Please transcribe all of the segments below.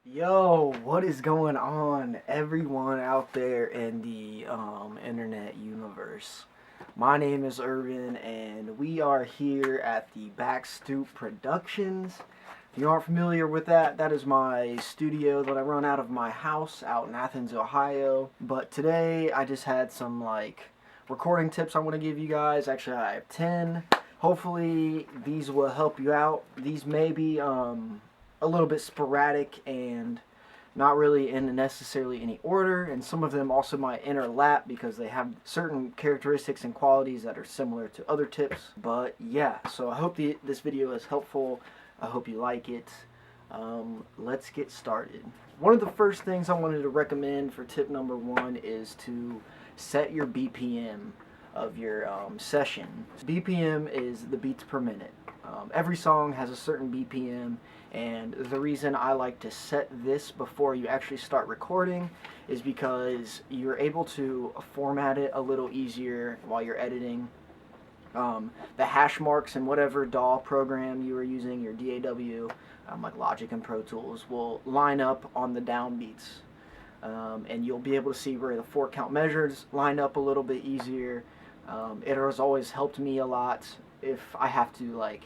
Yo, what is going on, everyone out there in the internet universe? My name is Irvin, and we are here at the Stoop Productions. If you aren't familiar with that, that is my studio that I run out of my house out in Athens, Ohio. But today I just had some recording tips I want to give you guys. Actually, I have 10. Hopefully, these will help you out. These may be a little bit sporadic and not really in necessarily any order, and some of them also might interlap because they have certain characteristics and qualities that are similar to other tips. But yeah, so I hope this video is helpful. I hope you like it. Let's get started. One of the first things I wanted to recommend for tip number 1 is to set your BPM of your session. BPM is the beats per minute. Every song has a certain BPM, and the reason I like to set this before you actually start recording is because you're able to format it a little easier while you're editing. The hash marks in whatever DAW program you are using, your DAW, like Logic and Pro Tools, will line up on the downbeats. And you'll be able to see where the 4 count measures line up a little bit easier. It has always helped me a lot if I have to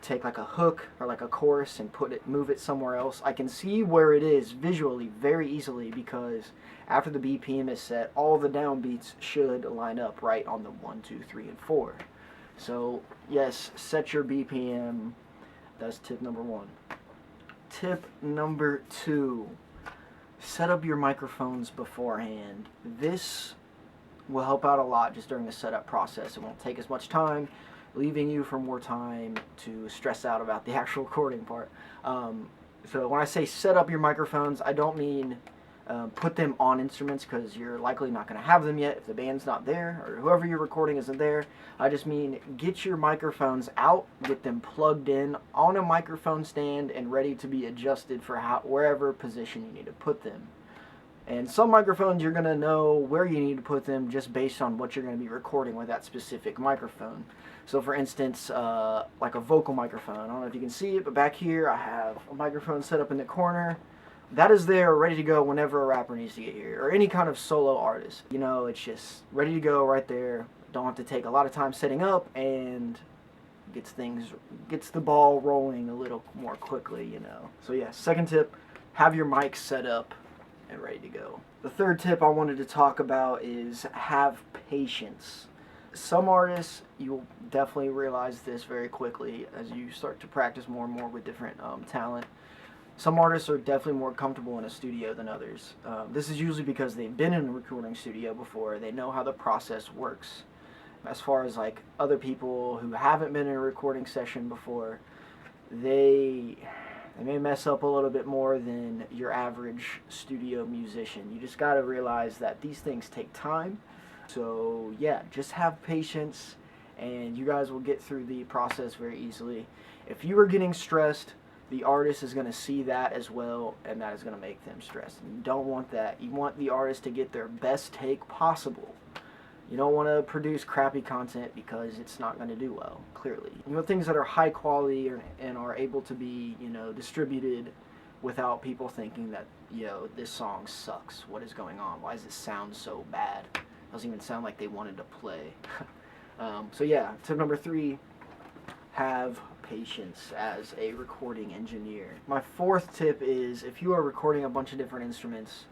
take a hook or a chorus and move it somewhere else. I can see where it is visually very easily because after the BPM is set, all the downbeats should line up right on the 1, 2, 3, and 4. So yes, set your BPM. That's tip number 1. Tip number 2, set up your microphones beforehand. This will help out a lot just during the setup process. It won't take as much time, leaving you for more time to stress out about the actual recording part. So when I say set up your microphones, I don't mean put them on instruments, because you're likely not going to have them yet if the band's not there or whoever you're recording isn't there. I just mean get your microphones out, get them plugged in on a microphone stand and ready to be adjusted for wherever position you need to put them. And some microphones you're going to know where you need to put them just based on what you're going to be recording with that specific microphone. So for instance, like a vocal microphone, I don't know if you can see it, but back here I have a microphone set up in the corner. That is there ready to go whenever a rapper needs to get here, or any kind of solo artist. You know, it's just ready to go right there. Don't have to take a lot of time setting up, and gets the ball rolling a little more quickly, you know. So yeah, second tip, have your mic set up and ready to go. The third tip I wanted to talk about is have patience. Some artists, you'll definitely realize this very quickly as you start to practice more and more with different talent. Some artists are definitely more comfortable in a studio than others. This is usually because they've been in a recording studio before. They know how the process works. As far as other people who haven't been in a recording session before, they may mess up a little bit more than your average studio musician. You just got to realize that these things take time. So yeah, just have patience and you guys will get through the process very easily. If you are getting stressed, the artist is going to see that as well, and that is going to make them stressed. And you don't want that. You want the artist to get their best take possible. You don't want to produce crappy content because it's not going to do well, clearly. You want things that are high quality and are able to be, distributed without people thinking that, this song sucks. What is going on? Why does it sound so bad? It doesn't even sound like they wanted to play. So yeah, tip number 3, have patience as a recording engineer. My fourth tip is, if you are recording a bunch of different instruments,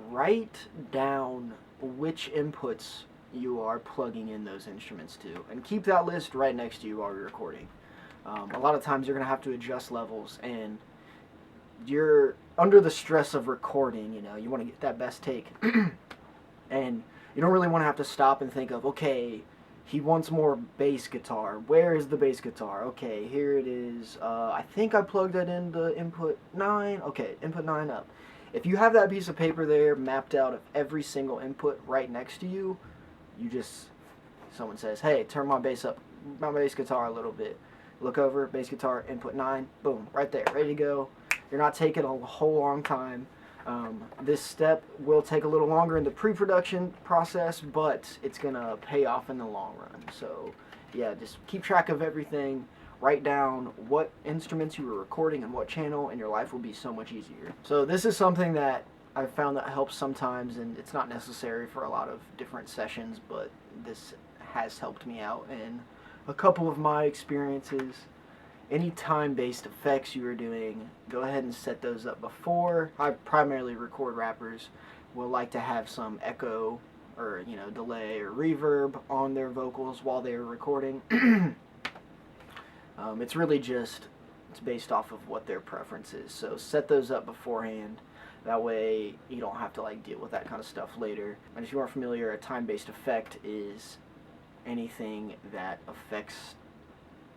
write down which inputs you are plugging in those instruments to, and keep that list right next to you while you're recording. A lot of times you're going to have to adjust levels, and you're under the stress of recording, you want to get that best take. And you don't really want to have to stop and think of, okay, he wants more bass guitar. Where is the bass guitar? Okay, here it is. I think I plugged that into input 9. Okay, input 9 up. If you have that piece of paper there mapped out of every single input right next to you, someone says, hey, turn my bass guitar a little bit. Look over, bass guitar, input 9, boom, right there, ready to go. You're not taking a whole long time. This step will take a little longer in the pre-production process, but it's going to pay off in the long run. So yeah, just keep track of everything, write down what instruments you were recording and what channel, and your life will be so much easier. So this is something that I've found that helps sometimes, and it's not necessary for a lot of different sessions, but this has helped me out in a couple of my experiences. Any time-based effects you are doing, go ahead and set those up before. I primarily record rappers, will like to have some echo or delay or reverb on their vocals while they're recording. It's really just, it's based off of what their preference is. So set those up beforehand. That way you don't have to deal with that kind of stuff later. And if you aren't familiar, a time-based effect is anything that affects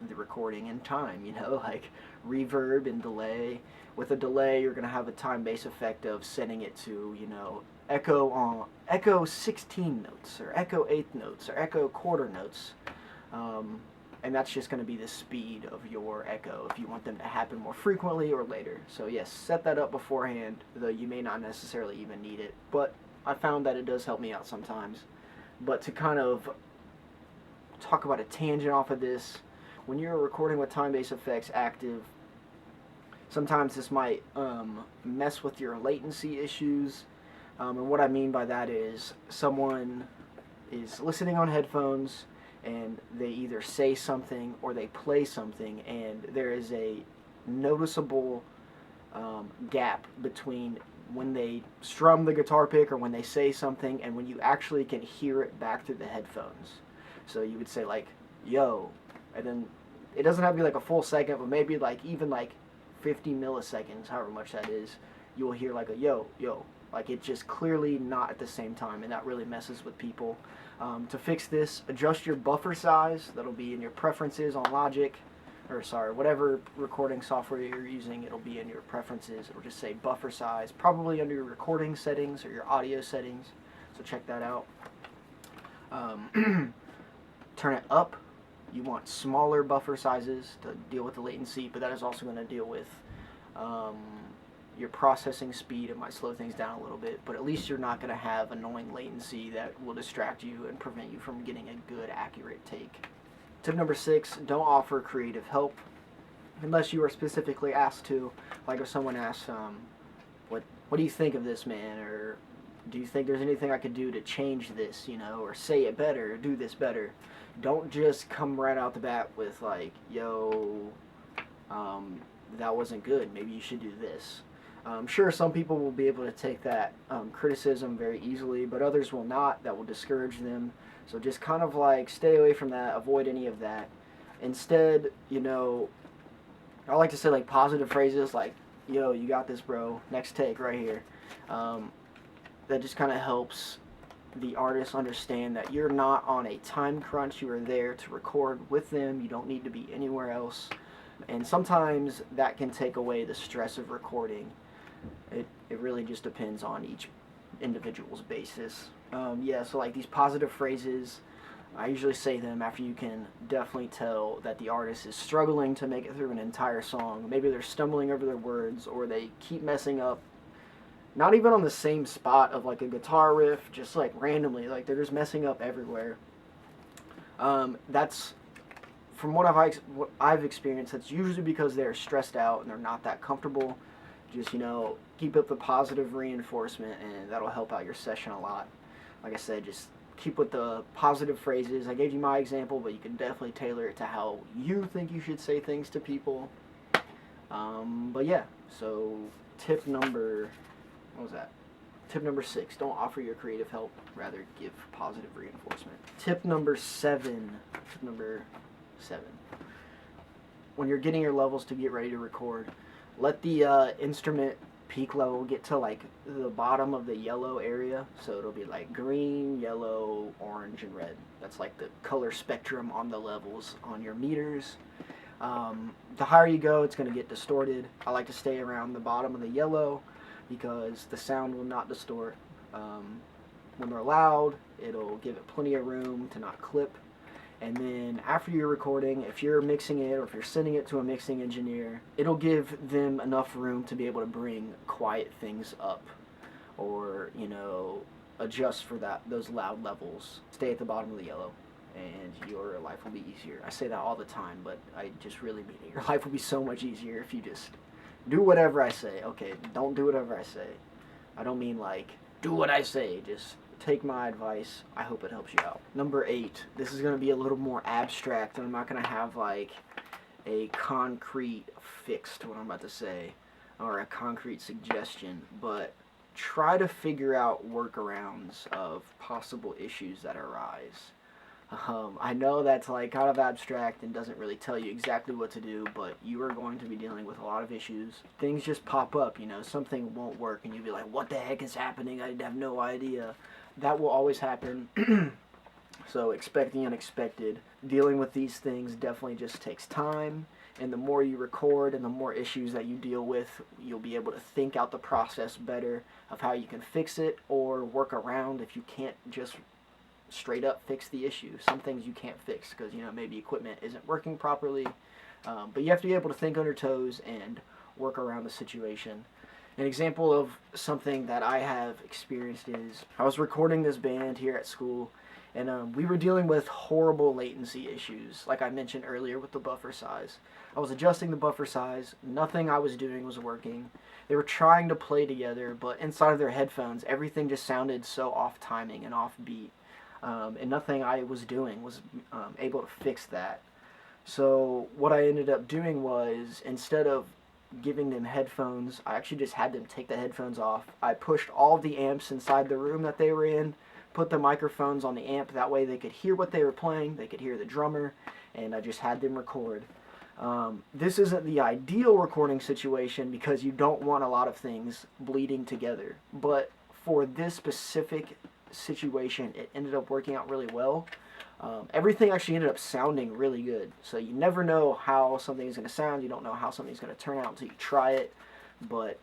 the recording in time, like reverb and delay. With a delay, you're going to have a time-based effect of setting it to, echo 16 notes, or echo eighth notes, or echo quarter notes. And that's just going to be the speed of your echo if you want them to happen more frequently or later. So yes, set that up beforehand, though you may not necessarily even need it. But I found that it does help me out sometimes. But to kind of talk about a tangent off of this, when you're recording with time-based effects active, sometimes this might mess with your latency issues. And what I mean by that is someone is listening on headphones and they either say something or they play something, and there is a noticeable gap between when they strum the guitar pick or when they say something and when you actually can hear it back through the headphones. So you would say yo, and then it doesn't have to be a full second, but maybe even 50 milliseconds, however much that is, you will hear a yo. It's just clearly not at the same time, and that really messes with people. To fix this, adjust your buffer size. That'll be in your preferences on Logic, whatever recording software you're using, it'll be in your preferences. It'll just say buffer size, probably under your recording settings or your audio settings, so check that out. Turn it up. You want smaller buffer sizes to deal with the latency, but that is also going to deal with your processing speed. It might slow things down a little bit, but at least you're not going to have annoying latency that will distract you and prevent you from getting a good, accurate take. Tip number 6, don't offer creative help unless you are specifically asked to. If someone asks, what do you think of this, man? Or do you think there's anything I could do to change this, or say it better, or do this better? Don't just come right out the bat with yo, that wasn't good, maybe you should do this. Sure, some people will be able to take that criticism very easily, but others will not. That will discourage them. So just kind of stay away from that, avoid any of that. Instead, I like to say positive phrases yo, you got this, bro, next take right here. That just kind of helps the artist understand that you're not on a time crunch. You are there to record with them. You don't need to be anywhere else. And sometimes that can take away the stress of recording. It really just depends on each individual's basis. So these positive phrases, I usually say them after you can definitely tell that the artist is struggling to make it through an entire song. Maybe they're stumbling over their words, or they keep messing up, not even on the same spot of a guitar riff, just randomly, they're just messing up everywhere. That's, from what I've experienced, that's usually because they're stressed out and they're not that comfortable. Just, keep up the positive reinforcement, and that'll help out your session a lot. Like I said, just keep with the positive phrases. I gave you my example, but you can definitely tailor it to how you think you should say things to people. But yeah, so tip number 6, don't offer your creative help, rather give positive reinforcement. Tip number 7, when you're getting your levels to get ready to record, let the instrument peak level get to the bottom of the yellow area. So it'll be green, yellow, orange, and red. That's the color spectrum on the levels on your meters. The higher you go, it's going to get distorted. I like to stay around the bottom of the yellow because the sound will not distort. When they're loud, it'll give it plenty of room to not clip. And then after you're recording, if you're mixing it or if you're sending it to a mixing engineer, it'll give them enough room to be able to bring quiet things up, or adjust for those loud levels. Stay at the bottom of the yellow. and your life will be easier. I say that all the time, but I just really mean it. Your life will be so much easier if you just do whatever I say. Okay, don't do whatever I say. I don't mean like, do what I say. Just take my advice. I hope it helps you out. Number 8. This is going to be a little more abstract, and I'm not going to have like a concrete fix to what I'm about to say or a concrete suggestion, but try to figure out workarounds of possible issues that arise. I know that's like kind of abstract and doesn't really tell you exactly what to do, but you are going to be dealing with a lot of issues. Things just pop up, something won't work and you'll be like, what the heck is happening? I have no idea. That will always happen. So expect the unexpected. Dealing with these things definitely just takes time, and the more you record and the more issues that you deal with, you'll be able to think out the process better of how you can fix it or work around if you can't just straight up fix the issue. Some things you can't fix because maybe equipment isn't working properly, but you have to be able to think on your toes and work around the situation. An example of something that I have experienced is I was recording this band here at school, and we were dealing with horrible latency issues, like I mentioned earlier with the buffer size. I was adjusting the buffer size. Nothing I was doing was working. They were trying to play together, but inside of their headphones, everything just sounded so off timing and off beat. And nothing I was doing was able to fix that. So what I ended up doing was, instead of giving them headphones, I actually just had them take the headphones off. I pushed all of the amps inside the room that they were in, put the microphones on the amp, that way they could hear what they were playing, they could hear the drummer, and I just had them record. This isn't the ideal recording situation because you don't want a lot of things bleeding together, but for this specific situation, it ended up working out really well. Everything actually ended up sounding really good. So you never know how something is going to sound. You don't know how something's going to turn out until you try it. But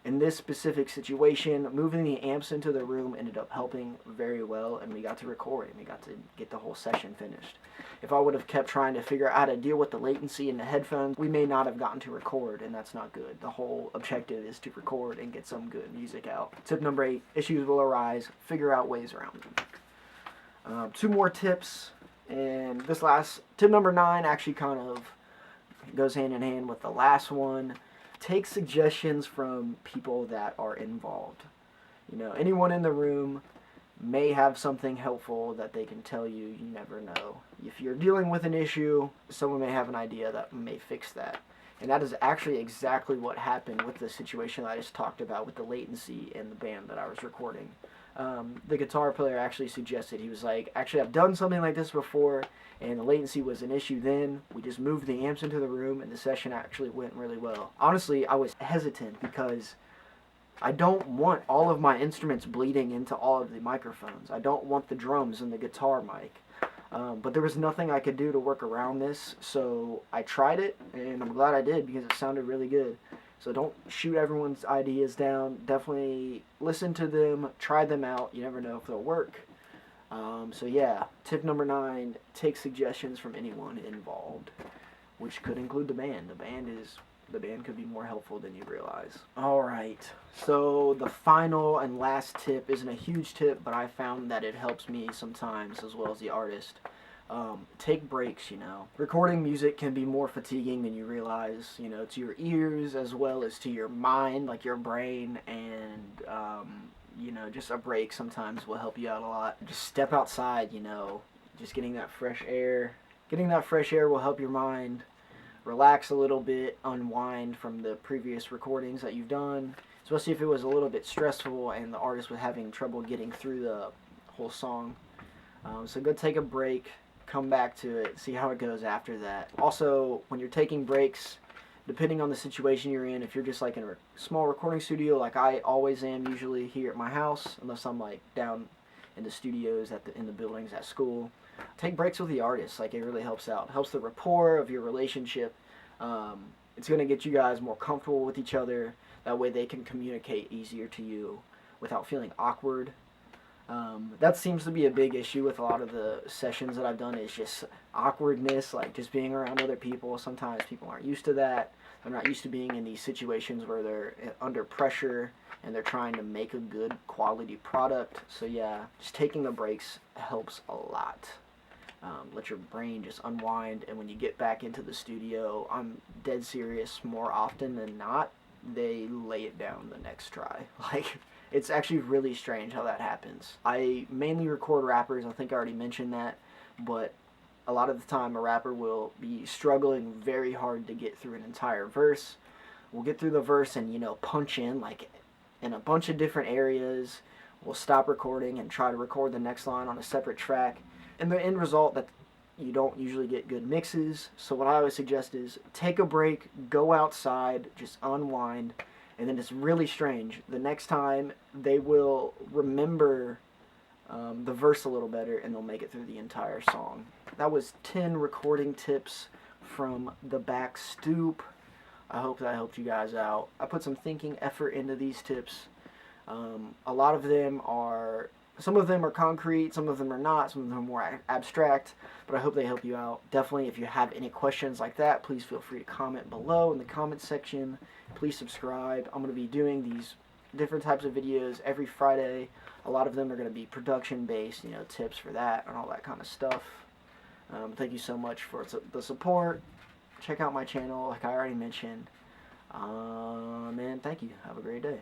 in this specific situation, moving the amps into the room ended up helping very well, and we got to record and we got to get the whole session finished. If I would have kept trying to figure out how to deal with the latency in the headphones, we may not have gotten to record, and that's not good. The whole objective is to record and get some good music out. Tip number 8, issues will arise. Figure out ways around them. 2 more tips, and this last, tip number 9 actually kind of goes hand in hand with the last one. Take suggestions from people that are involved. Anyone in the room may have something helpful that they can tell you. You never know. If you're dealing with an issue, someone may have an idea that may fix that. And that is actually exactly what happened with the situation that I just talked about with the latency in the band that I was recording. The guitar player actually suggested, he was like, actually I've done something like this before, and the latency was an issue then. We just moved the amps into the room and the session actually went really well. Honestly, I was hesitant because I don't want all of my instruments bleeding into all of the microphones. I don't want the drums and the guitar mic. But there was nothing I could do to work around this, so I tried it, and I'm glad I did because it sounded really good. So don't shoot everyone's ideas down. Definitely listen to them, try them out. You never know if they'll work. So yeah, tip number 9, take suggestions from anyone involved, which could include the band. The band could be more helpful than you realize. Alright, so the final and last tip isn't a huge tip, but I found that it helps me sometimes as well as the artist. Take breaks, Recording music can be more fatiguing than you realize, to your ears as well as to your mind, like your brain, and, just a break sometimes will help you out a lot. Just step outside, just getting that fresh air. Getting that fresh air will help your mind relax a little bit, unwind from the previous recordings that you've done, especially if it was a little bit stressful and the artist was having trouble getting through the whole song. So go take a break, come back to it, see how it goes after that. Also, when you're taking breaks, depending on the situation you're in, if you're just like in a small recording studio like I always am usually here at my house, unless I'm like down in the studios in the buildings at school, take breaks with the artist. Like, it really helps out. It helps the rapport of your relationship. It's going to get you guys more comfortable with each other. That way they can communicate easier to you without feeling awkward. That seems to be a big issue with a lot of the sessions that I've done, is just awkwardness, like just being around other people. Sometimes people aren't used to that. They're not used to being in these situations where they're under pressure and they're trying to make a good quality product. So yeah, just taking the breaks helps a lot. let your brain just unwind. And when you get back into the studio, I'm dead serious, more often than not, they lay it down the next try. Like, it's actually really strange how that happens. I mainly record rappers, I think I already mentioned that, but a lot of the time a rapper will be struggling very hard to get through an entire verse. We'll get through the verse and, punch in like in a bunch of different areas. We'll stop recording and try to record the next line on a separate track. And the end result, that you don't usually get good mixes. So what I always suggest is take a break, go outside, just unwind, and then it's really strange. The next time they will remember the verse a little better, and they'll make it through the entire song. That was 10 recording tips from the back stoop. I hope that helped you guys out. I put some thinking effort into these tips. A lot of them are, some of them are concrete, some of them are not, some of them are more abstract, but I hope they help you out. Definitely, if you have any questions like that, please feel free to comment below in the comment section. Please subscribe. I'm going to be doing these different types of videos every Friday. A lot of them are going to be production based, tips for that and all that kind of stuff. Thank you so much for the support. Check out my channel, like I already mentioned. And thank you. Have a great day.